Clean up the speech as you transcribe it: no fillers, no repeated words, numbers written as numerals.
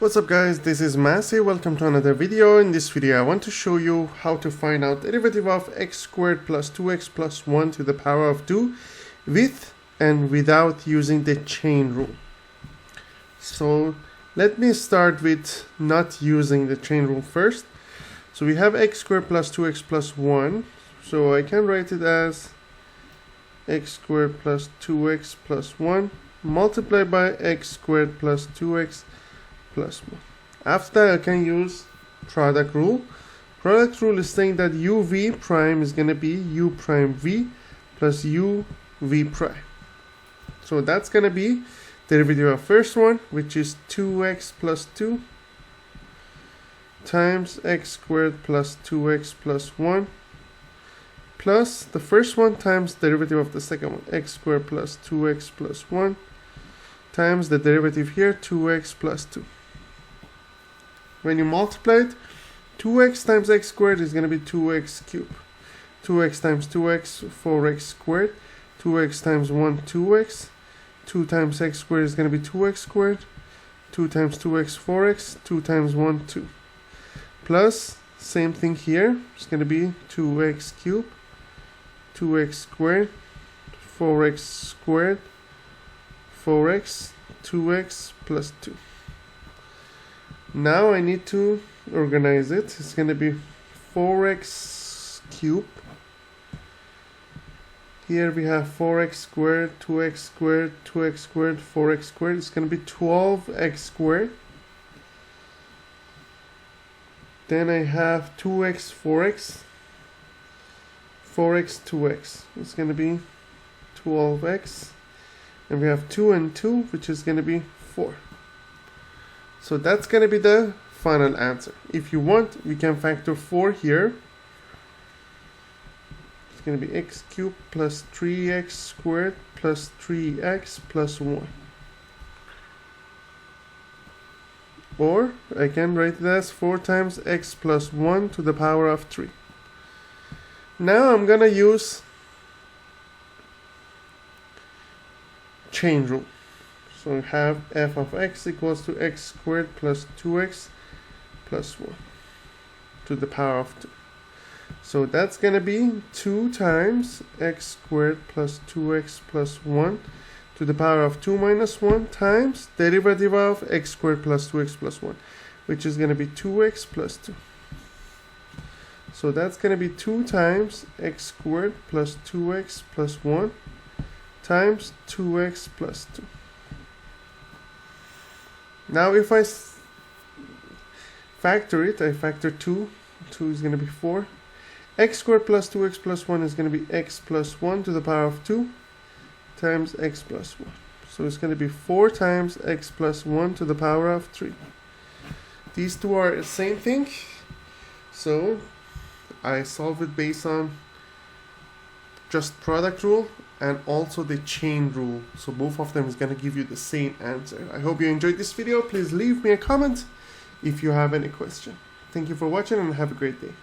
What's up guys, this is Massey. Welcome to another video. In this video I want to show you how to find out derivative of x squared plus 2x plus 1 to the power of 2 with and without using the chain rule. So let me start with not using the chain rule first. So we have x squared plus 2x plus 1. So I can write it as x squared plus 2x plus 1 multiplied by x squared plus 2x plus 1. After I can use product rule. Product rule is saying that uv prime is going to be u prime v plus u v prime. So that's going to be derivative of first one, which is 2x plus 2 times x squared plus 2x plus 1 plus the first one times derivative of the second one, x squared plus 2x plus 1 times the derivative here, 2x plus 2. When you multiply it, 2x times x squared is going to be 2x cubed. 2x times 2x, 4x squared. 2x times 1, 2x. 2 times x squared is going to be 2x squared. 2 times 2x, 4x. 2 times 1, 2. Plus, same thing here. It's going to be 2x cubed. 2x squared. 4x squared. 4x. 2x plus 2. Now I need to organize it. It's going to be 4x cubed. Here we have 4x squared, 2x squared, 2x squared, 4x squared. It's going to be 12x squared. Then I have 2x, 4x, 4x, 2x. It's going to be 12x. And we have 2 and 2, which is going to be 4. So that's going to be the final answer. If you want, we can factor 4 here. It's going to be x cubed plus 3x squared plus 3x plus 1. Or I can write it as 4 times x plus 1 to the power of 3. Now I'm going to use chain rule. So we have f of x equals to x squared plus 2x plus 1 to the power of 2. So that's going to be 2 times x squared plus 2x plus 1 to the power of 2 minus 1 times derivative of x squared plus 2x plus 1, which is going to be 2x plus 2. So that's going to be 2 times x squared plus 2x plus 1 times 2x plus 2. Now if I factor it, I factor 2. 2 is going to be 4. X squared plus 2x plus 1 is going to be x plus 1 to the power of 2 times x plus 1. So it's going to be 4 times x plus 1 to the power of 3. These two are the same thing. So I solve it based on just product rule and also the chain rule. So both of them is going to give you the same answer. I hope you enjoyed this video. Please leave me a comment if you have any question. Thank you for watching and have a great day.